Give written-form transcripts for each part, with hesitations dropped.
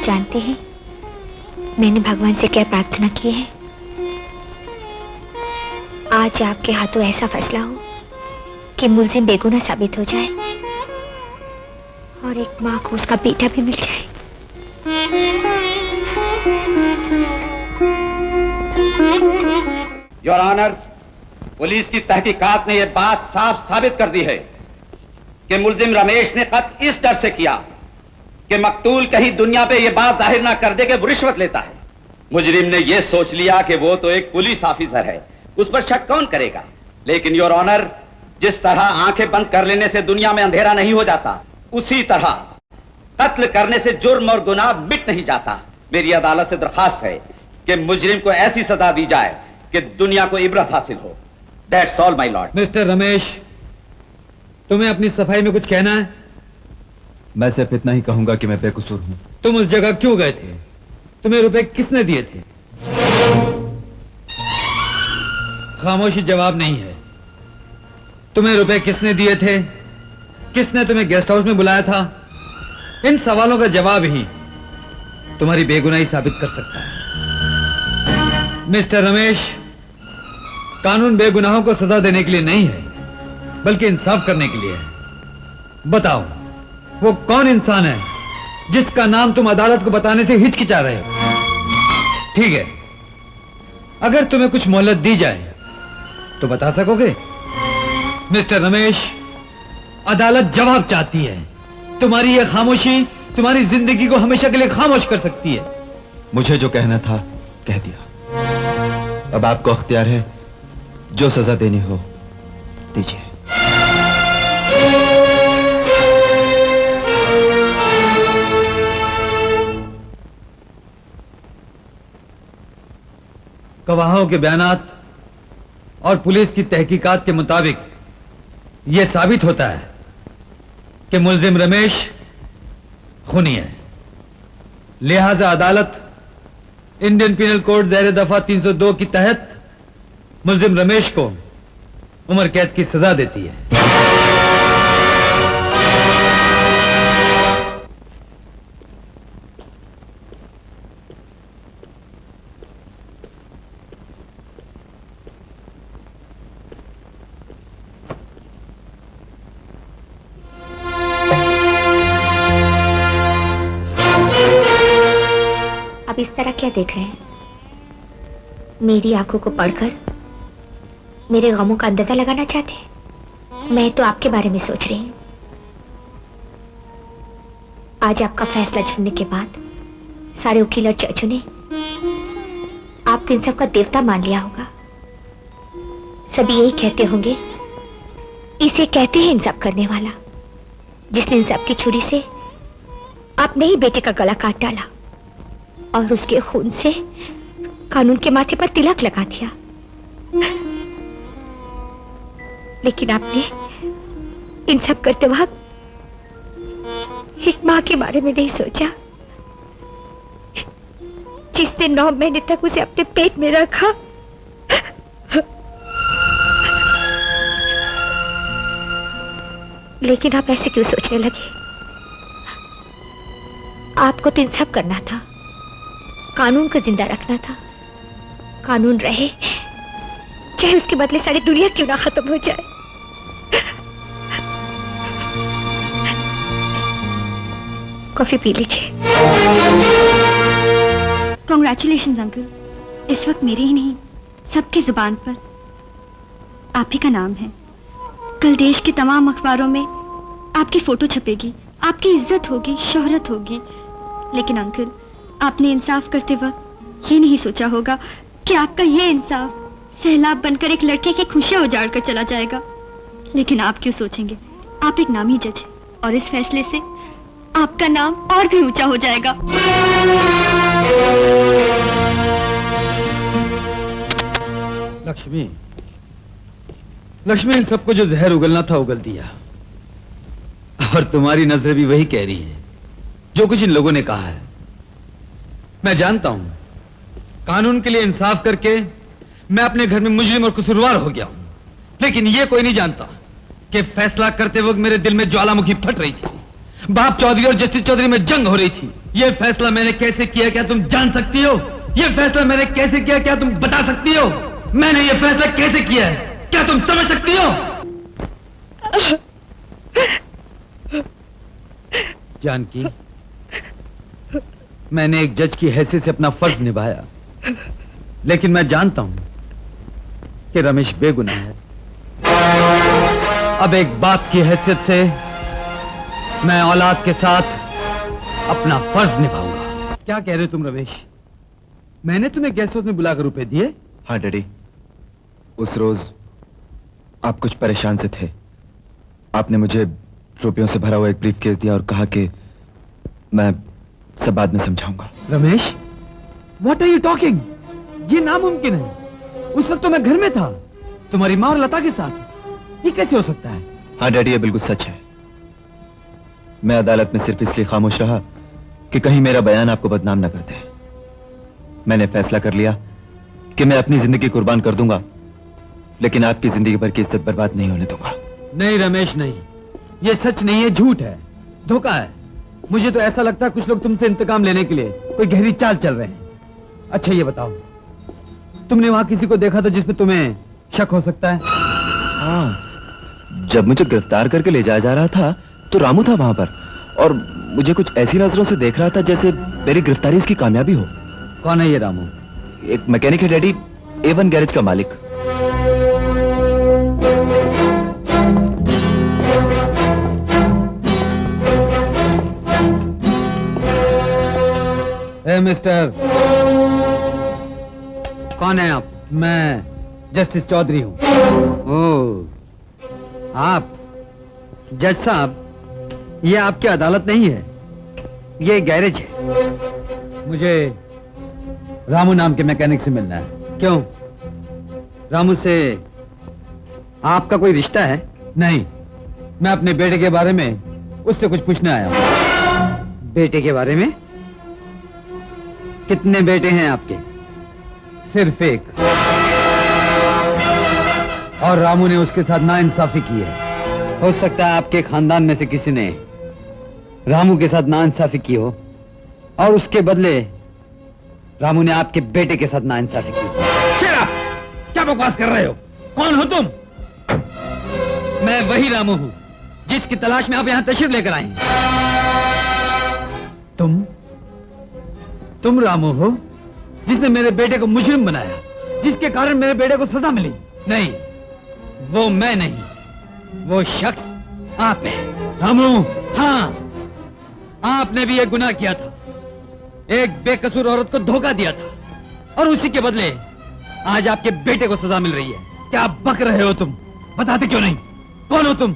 जानते हैं मैंने भगवान से क्या प्रार्थना की है? आज आपके हाथों ऐसा फैसला हो कि मुलजिम बेगुनाह साबित हो जाए और एक माँ को उसका बेटा भी मिल जाए। योर ऑनर, पुलिस की तहकीकात ने यह बात साफ साबित कर दी है कि मुलजिम रमेश ने कत्ल इस डर से किया कि मकतूल कहीं दुनिया पे यह बात जाहिर ना कर दे कि वो रिश्वत लेता है। मुजरिम ने यह सोच लिया कि वो तो एक पुलिस ऑफिसर है, उस पर शक कौन करेगा। लेकिन योर ऑनर, जिस तरह आंखें बंद कर लेने से दुनिया में अंधेरा नहीं हो जाता, उसी तरह कत्ल करने से जुर्म और गुनाह मिट नहीं जाता। मेरी अदालत से दरखास्त है कि मुजरिम को ऐसी सजा दी जाए कि दुनिया को इबरत हासिल हो। That's all my Lord. Mister Ramesh, तुम्हें अपनी सफाई में कुछ कहना है? मैं सिर्फ इतना ही कहूंगा कि मैं बेकसूर हूं। तुम उस जगह क्यों गए थे? तुम्हें रुपए किसने दिए थे? खामोशी जवाब नहीं है। तुम्हें रुपए किसने दिए थे? किसने तुम्हें गेस्ट हाउस में बुलाया था? इन सवालों का जवाब ही तुम्हारी बेगुनाही साबित कर सकता है। मिस्टर रमेश, कानून बेगुनाहों को सजा देने के लिए नहीं है, बल्कि इंसाफ करने के लिए है। बताओ, वो कौन इंसान है जिसका नाम तुम अदालत को बताने से हिचकिचा रहे हो? ठीक है, अगर तुम्हें कुछ मोहलत दी जाए तो बता सकोगे? मिस्टर रमेश, अदालत जवाब चाहती है। तुम्हारी यह खामोशी तुम्हारी जिंदगी को हमेशा के लिए खामोश कर सकती है। मुझे जो कहना था कह दिया। अब आपको अख्तियार है, जो सजा देनी हो दीजिए। गवाहों के बयानात और पुलिस की तहकीकात के मुताबिक यह साबित होता है कि मुलजिम रमेश खूनी है। लिहाजा अदालत इंडियन पिनल कोड ज़ैर दफा 302 के तहत मुलजिम रमेश को उम्र कैद की सजा देती है। अब इस तरह क्या देख रहे हैं? मेरी आंखों को पढ़कर मेरे गमों का अंदाजा लगाना चाहते हैं? मैं तो आपके बारे में सोच रही हूं। आज आपका फैसला सुनने के बाद सारे वकील और जजों ने आपको इन सब का देवता मान लिया होगा। सभी यही कहते होंगे, इसे कहते हैं इंसाफ करने वाला, जिसने इंसाफ की छुरी से अपने ही बेटे का गला काट डाला और उसके खून से कानून के माथे पर तिलक लगा दिया। लेकिन आपने इन सब करते वक्त एक मां के बारे में नहीं सोचा, जिसने 9 महीने तक उसे अपने पेट में रखा। लेकिन आप ऐसे क्यों सोचने लगे? आपको तो इंसाफ करना था, कानून को जिंदा रखना था। कानून रहे, चाहे उसके बदले सारी दुनिया क्यों ना खत्म हो जाए। कॉफी पी लीजिए। Congratulations uncle. इस वक्त मेरी ही नहीं, सबकी जुबान पर आप ही का नाम है। कल देश के तमाम अखबारों में आपकी फोटो छपेगी, आपकी इज्जत होगी, शोहरत होगी। लेकिन अंकल, आपने इंसाफ करते वक्त ये नहीं सोचा होगा कि आपका ये इंसाफ सैलाब बनकर एक लड़के की खुशियां उजाड़ कर चला जाएगा। लेकिन आप क्यों सोचेंगे? आप एक नामी जज हैं और इस फैसले से आपका नाम और भी ऊंचा हो जाएगा। लक्ष्मी, लक्ष्मी, इन सबको जो जहर उगलना था उगल दिया। और तुम्हारी नजर भी वही कह रही है जो कुछ इन लोगों ने कहा है। मैं जानता हूं, कानून के लिए इंसाफ करके मैं अपने घर में मुजरिम और कसूरवार हो गया हूं। लेकिन यह कोई नहीं जानता कि फैसला करते वक्त मेरे दिल में ज्वालामुखी फट रही थी। बाप चौधरी और जस्टिस चौधरी में जंग हो रही थी। यह फैसला मैंने कैसे किया क्या तुम जान सकती हो? यह फैसला मैंने कैसे किया क्या तुम बता सकती हो? मैंने यह फैसला कैसे किया है क्या तुम समझ सकती हो? जानकी, मैंने एक जज की हैसियत से अपना फर्ज निभाया, लेकिन मैं जानता हूं कि रमेश बेगुनाह है। अब एक बाप की हैसियत से मैं औलाद के साथ अपना फर्ज निभाऊंगा। क्या कह रहे हो तुम रमेश? मैंने तुम्हें गेस्ट हाउस में बुलाकर रुपए दिए? हाँ डैडी, उस रोज आप कुछ परेशान से थे। आपने मुझे रुपयों से भरा हुआ एक ब्रीफकेस दिया और कहा कि मैं सब बाद में समझाऊंगा। Ramesh, what are you talking? ये नामुमकिन है। उस वक्त तो मैं घर में था, तुम्हारी माँ और लता के साथ। ये कैसे हो सकता है? हाँ डैडी, ये बिल्कुल सच है। मैं अदालत में सिर्फ इसलिए खामोश रहा कि कहीं मेरा बयान आपको बदनाम न कर दे। मैंने फैसला कर लिया कि मैं अपनी जिंदगी कुर्बान कर दूंगा, लेकिन आपकी जिंदगी भर की इज्जत बर्बाद नहीं होने दूंगा। नहीं रमेश, नहीं, ये सच नहीं है, झूठ है, धोखा है। मुझे तो ऐसा लगता है कुछ लोग तुमसे इंतकाम लेने के लिए कोई गहरी चाल चल रहे हैं। अच्छा ये बताओ, तुमने वहां किसी को देखा था जिसमें तुम्हें शक हो सकता है? हाँ, जब मुझे गिरफ्तार करके ले जाया जा रहा था तो रामू था वहां पर, और मुझे कुछ ऐसी नजरों से देख रहा था जैसे मेरी गिरफ्तारी उसकी कामयाबी हो। कौन है ये रामू? एक मैकेनिक है डैडी, A1 गैरेज का मालिक। ए मिस्टर, कौन है आप? मैं जस्टिस चौधरी हूं। ओह, आप जज साहब, ये आपकी अदालत नहीं है, ये गैरेज है। मुझे रामू नाम के मैकेनिक से मिलना है। क्यों? रामू से आपका कोई रिश्ता है? नहीं, मैं अपने बेटे के बारे में उससे कुछ पूछने आया हूं। बेटे के बारे में? कितने बेटे हैं आपके? सिर्फ एक, और रामू ने उसके साथ नाइंसाफी की है। हो सकता है आपके खानदान में से किसी ने रामू के साथ नाइंसाफी की हो, और उसके बदले रामू ने आपके बेटे के साथ नाइंसाफी की। क्या बकवास कर रहे हो? कौन हो तुम? मैं वही रामू हूं जिसकी तलाश में आप यहां तशरीफ लेकर आए हैं। तुम रामू हो जिसने मेरे बेटे को मुजरिम बनाया, जिसके कारण मेरे बेटे को सजा मिली। नहीं, वो मैं नहीं, वो शख्स आप है रामू। हाँ, आपने भी एक गुनाह किया था, एक बेकसूर औरत को धोखा दिया था, और उसी के बदले आज आपके बेटे को सजा मिल रही है। क्या बक रहे हो तुम? बताते क्यों नहीं? कौन हो तुम?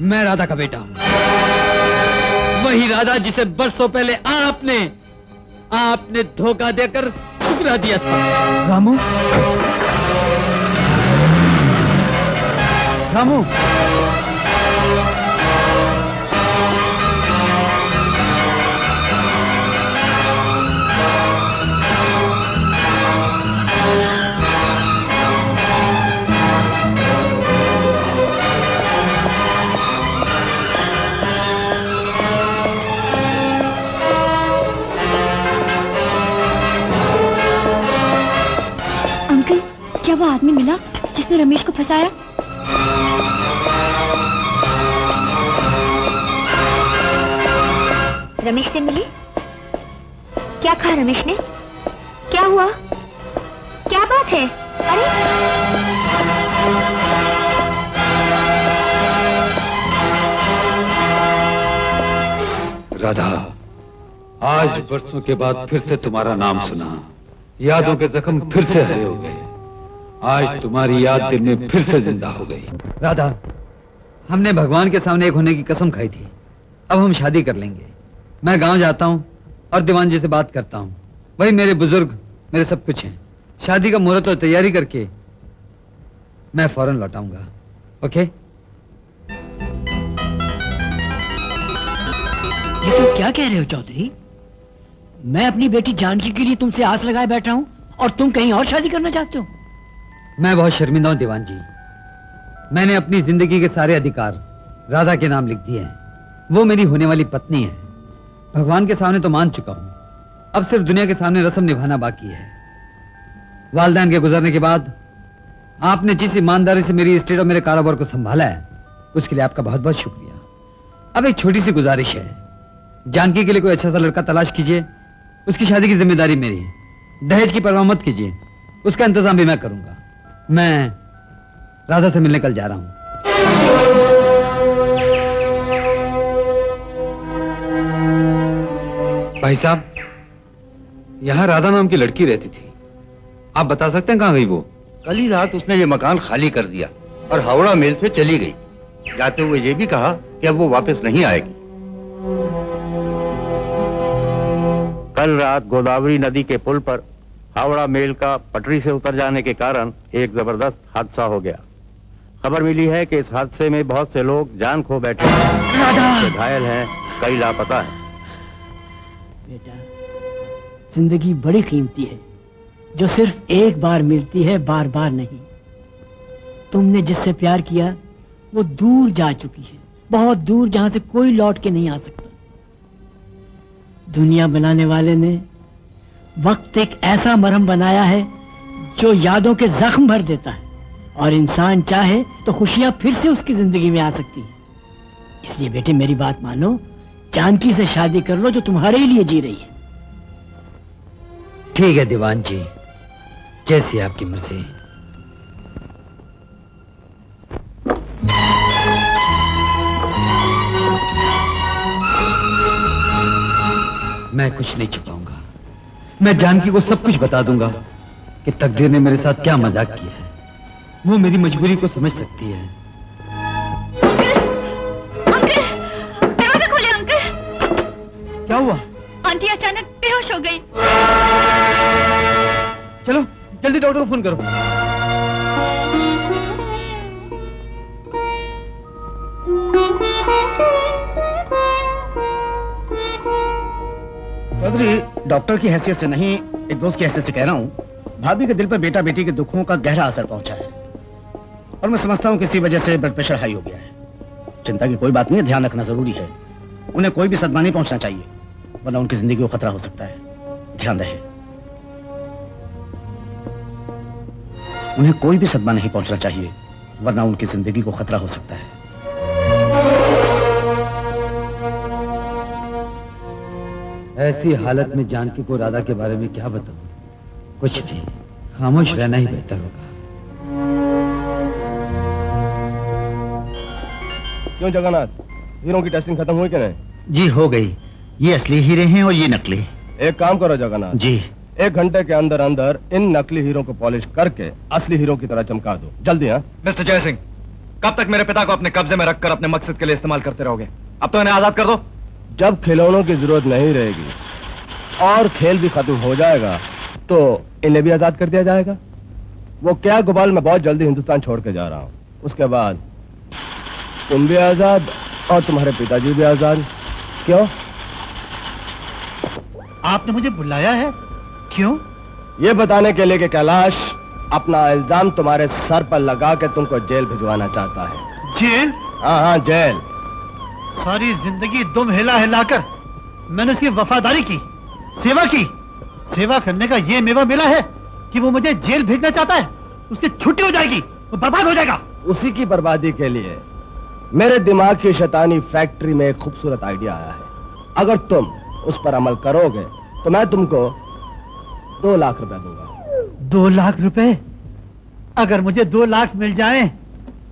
मैं राधा का बेटा हूं, वही राधा जिसे बरसों पहले आपने धोखा देकर ठुकरा दिया था। रामू, रामू, क्या वो आदमी मिला जिसने रमेश को फंसाया? रमेश से मिली? क्या कहा रमेश ने? क्या हुआ? क्या बात है? अरे राधा, आज बरसों के बाद फिर से तुम्हारा नाम सुना, यादों के जख्म फिर से हरे हो गए। आज तुम्हारी याद दिल में फिर से जिंदा हो गई। राधा, हमने भगवान के सामने एक होने की कसम खाई थी, अब हम शादी कर लेंगे। मैं गांव जाता हूं और दीवान जी से बात करता हूं, वही मेरे बुजुर्ग, मेरे सब कुछ हैं। शादी का मुहूर्त और तैयारी करके मैं फौरन लौटाऊंगा। ओके? ये तुम क्या कह रहे हो चौधरी? मैं अपनी बेटी जानकी के लिए तुमसे आस लगाए बैठा हूं और तुम कहीं और शादी करना चाहते हो? मैं बहुत शर्मिंदा हूं दीवान जी, मैंने अपनी जिंदगी के सारे अधिकार राधा के नाम लिख दिए हैं। वो मेरी होने वाली पत्नी है। भगवान के सामने तो मान चुका हूं, अब सिर्फ दुनिया के सामने रस्म निभाना बाकी है। वालिदैन के गुजरने के बाद आपने जिस ईमानदारी से मेरी स्टेट और मेरे कारोबार को संभाला है, उसके लिए आपका बहुत बहुत शुक्रिया। अब एक छोटी सी गुजारिश है, जानकी के लिए कोई अच्छा सा लड़का तलाश कीजिए। उसकी शादी की जिम्मेदारी मेरी है। दहेज की परवाह मत कीजिए, उसका इंतजाम भी मैं करूंगा। मैं राधा से मिलने कल जा रहा हूं। भाई साहब, यहां राधा नाम की लड़की रहती थी, आप बता सकते हैं कहां गई वो? कल ही रात उसने ये मकान खाली कर दिया और हावड़ा मेल से चली गई। जाते हुए ये भी कहा कि अब वो वापस नहीं आएगी। कल रात गोदावरी नदी के पुल पर हावड़ा मेल का पटरी से उतर जाने के कारण एक जबरदस्त हादसा हो गया। खबर मिली है कि इस हादसे में बहुत से लोग जान खो बैठे हैं, घायल हैं, कई लापता हैं। बेटा, जिंदगी बड़ी कीमती है जो सिर्फ एक बार मिलती है, बार बार नहीं। तुमने जिससे प्यार किया वो दूर जा चुकी है, बहुत दूर, जहां से कोई लौट के नहीं आ सकता। दुनिया बनाने वाले ने वक्त एक ऐसा मरहम बनाया है जो यादों के जख्म भर देता है, और इंसान चाहे तो खुशियां फिर से उसकी जिंदगी में आ सकती है। इसलिए बेटे मेरी बात मानो, जानकी से शादी कर लो जो तुम्हारे ही लिए जी रही है। ठीक है दीवान जी, जैसी आपकी मर्जी। मैं कुछ नहीं छुपाऊंगा। मैं जानकी को सब कुछ बता दूंगा कि तकदीर ने मेरे साथ क्या मजाक किया है। वो मेरी मजबूरी को समझ सकती है। अंकल, दरवाजा खोले अंकल। क्या हुआ? आंटी अचानक बेहोश हो गई। चलो जल्दी डॉक्टर को फोन करो। चौधरी, डॉक्टर की हैसियत से नहीं, एक दोस्त की हैसियत से कह रहा हूँ, भाभी के दिल पर बेटा बेटी के दुखों का गहरा असर पहुंचा है, और मैं समझता हूँ किसी वजह से ब्लड प्रेशर हाई हो गया है। चिंता की कोई बात नहीं है, ध्यान रखना जरूरी है। उन्हें कोई भी सदमा नहीं पहुंचना चाहिए, वरना उनकी जिंदगी को खतरा हो सकता है। ध्यान रहे, उन्हें कोई भी सदमा नहीं पहुंचना चाहिए, वरना उनकी जिंदगी को खतरा हो सकता है। ऐसी हालत में जानकी को राधा के बारे में क्या बताऊं? कुछ भी, खामोश रहना ही बेहतर होगा। क्यों जगन्नाथ, हीरों की टेस्टिंग खत्म हुई कि नहीं? जी हो गई। ये असली हीरे हैं और ये नकली। एक काम करो जगन्नाथ जी, 1 घंटे के अंदर अंदर इन नकली हीरो को पॉलिश करके असली हीरो की तरह चमका दो, जल्दी। हाँ मिस्टर जयसिंह, कब तक मेरे पिता को अपने कब्जे में रखकर अपने मकसद के लिए इस्तेमाल करते रहोगे? अब तो इन्हें आजाद कर दो। जब खिलौनों की जरूरत नहीं रहेगी और खेल भी खत्म हो जाएगा तो इन्हें भी आजाद कर दिया जाएगा। वो क्या गोपाल, मैं बहुत जल्दी हिंदुस्तान छोड़ के जा रहा हूँ। उसके बाद तुम भी आजाद और तुम्हारे पिताजी भी आजाद। क्यों? आपने मुझे बुलाया है? क्यों? ये बताने के लिए कि कैलाश अपना इल्जाम तुम्हारे सर पर लगा के तुमको जेल भिजवाना चाहता है। जेल? हाँ, जेल। सारी जिंदगी दुम हिला हिलाकर मैंने उसकी वफादारी की, सेवा की। सेवा करने का ये मेवा मिला है कि वो मुझे जेल भेजना चाहता है। उसकी छुट्टी हो जाएगी, वो बर्बाद हो जाएगा। उसी की बर्बादी के लिए मेरे दिमाग की शैतानी फैक्ट्री में एक खूबसूरत आइडिया आया है। अगर तुम उस पर अमल करोगे तो मैं तुमको 2 लाख रुपए दूंगा। 2 लाख रुपए? अगर मुझे 2 लाख मिल जाएं,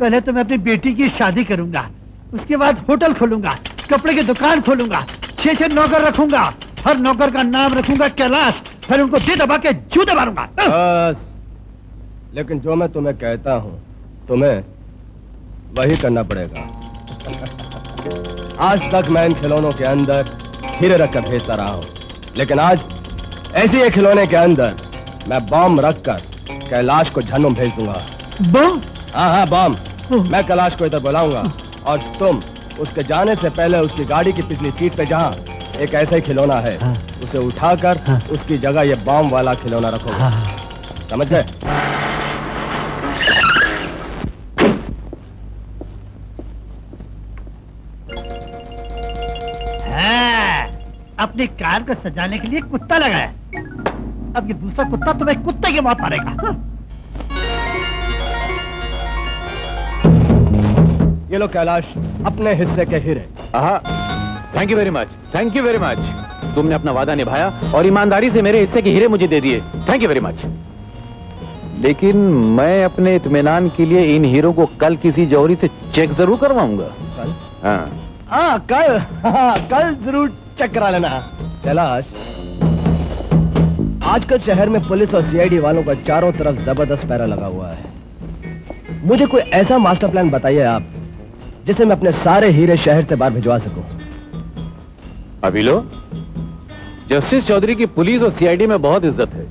पहले तो मैं अपनी बेटी की शादी करूंगा, उसके बाद होटल खोलूंगा, कपड़े की दुकान खोलूंगा, 6 नौकर रखूंगा, हर नौकर का नाम रखूंगा कैलाश, फिर उनको दे दबा के जूते मारूंगा। बस, लेकिन जो मैं तुम्हें कहता हूं तुम्हें वही करना पड़ेगा। आज तक मैं इन खिलौनों के अंदर हीरे रखकर भेजता रहा हूं, लेकिन आज ऐसे ही खिलौने के अंदर मैं बम रखकर कैलाश को जहन्नुम भेज दूंगा। बम? हाँ, बम। मैं कैलाश को इधर बुलाऊंगा और तुम उसके जाने से पहले उसकी गाड़ी की पिछली सीट पे जहाँ एक ऐसा ही खिलौना है, उसे उठाकर उसकी जगह ये बम वाला खिलौना रखोगे। समझ गए? अपने कार को सजाने के लिए कुत्ता लगाया। अब ये दूसरा कुत्ता तुम्हें कुत्ते की मौत मारेगा। ये लो कैलाश, अपने हिस्से के हीरे। Thank you very much, thank you very much. तुमने अपना वादा निभाया और ईमानदारी से मेरे हिस्से के हीरे मुझे दे दिए। Thank you very much. लेकिन मैं अपने इत्मीनान के लिए इन हीरों को कल किसी जौहरी से चेक जरूर करवाऊंगा। कल? हाँ कल जरूर चेक करा लेना। कैलाश, आजकल शहर में पुलिस और सीआईडी वालों का चारों तरफ जबरदस्त पैरा लगा हुआ है। मुझे कोई ऐसा मास्टर प्लान बताइए आप, जिससे मैं अपने सारे हीरे शहर से बाहर भिजवा सकूं। अभी लो, जस्टिस चौधरी की पुलिस और सीआईडी में बहुत इज्जत है।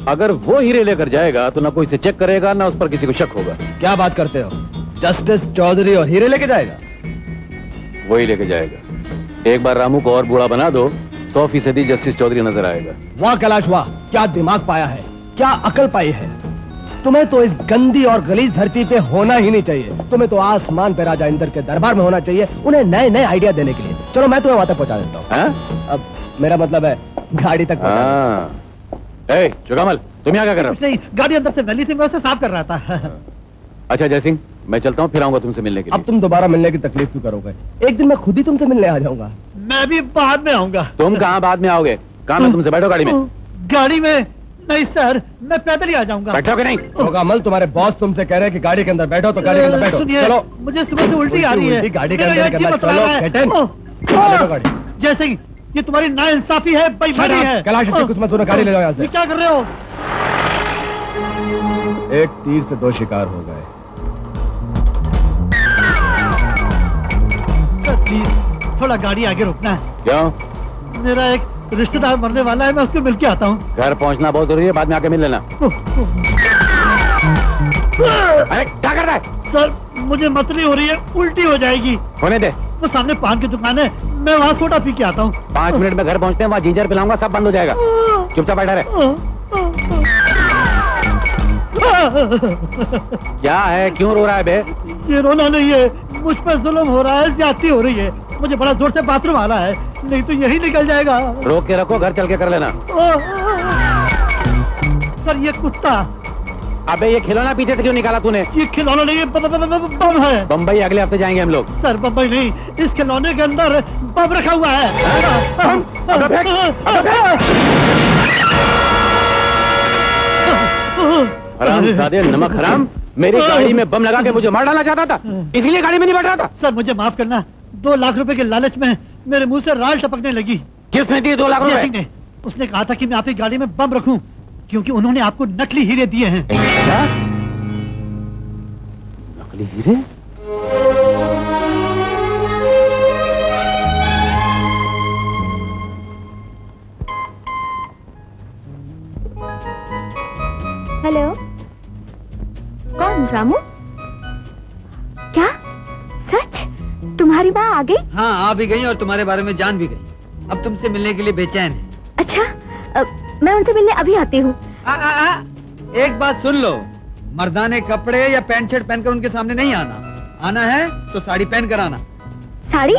अगर वो हीरे लेकर जाएगा तो ना कोई इसे चेक करेगा, ना उस पर किसी को शक होगा। क्या बात करते हो? जस्टिस चौधरी और हीरे लेके जाएगा? वही लेके जाएगा। एक बार रामू को और बूढ़ा बना दो, 100% जस्टिस चौधरी नजर आएगा। वाह कैलाश वाह, क्या दिमाग पाया है, क्या अकल पाई है। तुम्हें तो इस गंदी और गलीज धरती पे होना ही नहीं चाहिए। तुम्हें तो आसमान पे राजा इंद्र के दरबार में होना चाहिए, उन्हें नए नए आइडिया देने के लिए। चलो मैं तुम्हें वहां तक पहुंचा देता हूँ। अब मेरा मतलब है गाड़ी तक ए, चुकामल, तुम यहाँ क्या कर रहे कुछ नहीं, गाड़ी अंदर से गली थी, मैं उसे साफ कर रहा था। हो? अच्छा जयसिंह, मैं चलता हूँ, फिर आऊंगा तुमसे मिलने के लिए। अब तुम दोबारा मिलने की तकलीफ क्यों करोगे? एक दिन मैं खुद ही तुमसे मिलने आ जाऊंगा। मैं भी बाद में आऊंगा। तुम कहाँ बाद में आओगे? कहाँ मैं तुमसे बैठो गाड़ी में। गाड़ी में नहीं सर, मैं पैदल ही आ जाऊंगा। बैठोगे नहीं? चुकामल, तुम्हारे बॉस तुमसे कह रहे हैं कि गाड़ी के अंदर बैठो, तो गाड़ी के अंदर बैठो। सुनिए, चलो, मुझे सुबह से उल्टी आ रही है। गाड़ी के मेरा अंदर ये करना। मतलब चलो है। get in। बैठो गाड़ी। जैसे ही ये तुम्हारी नाइंसाफी है, बेईमानी है। कैलाश, इससे कुछ मत सुनो, गाड़ी ले जाओ यहाँ से। ये क्या कर रहे हो? एक तीर से दो शिकार हो गए। प्लीज थोड़ा गाड़ी आगे रोकना है। क्यों? मेरा एक रिश्तेदार मरने वाला है, मैं उसको मिल के आता हूँ। घर पहुंचना बहुत जरूरी है, बाद में आके मिल लेना। अरे क्या कर रहा है? सर मुझे मतली हो रही है, उल्टी हो जाएगी। होने दे। वो सामने पान की दुकान है, मैं वहाँ सोडा पी के आता हूँ। 5 मिनट में घर पहुंचते हैं, वहाँ जिंजर पिलाऊंगा, सब बंद हो जाएगा। चुपचाप बैठा रहे। क्या है, क्यों रो रहा है बे? ये रोना नहीं है, मुझ पर जुल्म हो रहा है, ज्यादती हो रही है। मुझे बड़ा जोर से बाथरूम आ रहा है, नहीं तो यही निकल जाएगा। रोक के रखो, घर चल के कर लेना। सर ये कुत्ता। अबे ये खिलौना पीछे से क्यों निकाला तूने? ये खिलौना नहीं है, बम है। बम्बई अगले हफ्ते जाएंगे हम लोग। सर बम्बई नहीं, इस खिलौने के अंदर बम रखा हुआ है। हरामजादे, नमक हराम, मेरी गाड़ी में बम लगा के मुझे मार डालना चाहता था, इसलिए गाड़ी में नहीं बैठ रहा था। सर मुझे माफ करना, 2 लाख रुपए के लालच में मेरे मुंह से राल टपकने लगी। किसने दिए 2 लाख रुपए? ने। उसने कहा था कि मैं आपकी गाड़ी में बम रखूं, क्योंकि उन्होंने आपको नकली हीरे दिए हैं। क्या? नकली हीरे? हेलो, कौन? रामू? क्या सच? तुम्हारी माँ आ गई? हाँ, आ भी गई और तुम्हारे बारे में जान भी गई। अब तुमसे मिलने के लिए बेचैन है। अच्छा, मैं उनसे मिलने अभी आती हूँ। एक बात सुन लो, मर्दाने कपड़े या पैंट शर्ट पहनकर उनके सामने नहीं आना। आना है तो साड़ी पहन कर आना। साड़ी?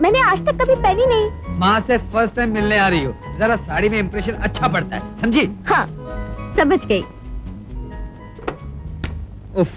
मैंने आज तक कभी पहनी नहीं। माँ से फर्स्ट टाइम मिलने आ रही हो, जरा साड़ी में इंप्रेशन अच्छा पड़ता है, समझी? हाँ, समझ गई। उफ।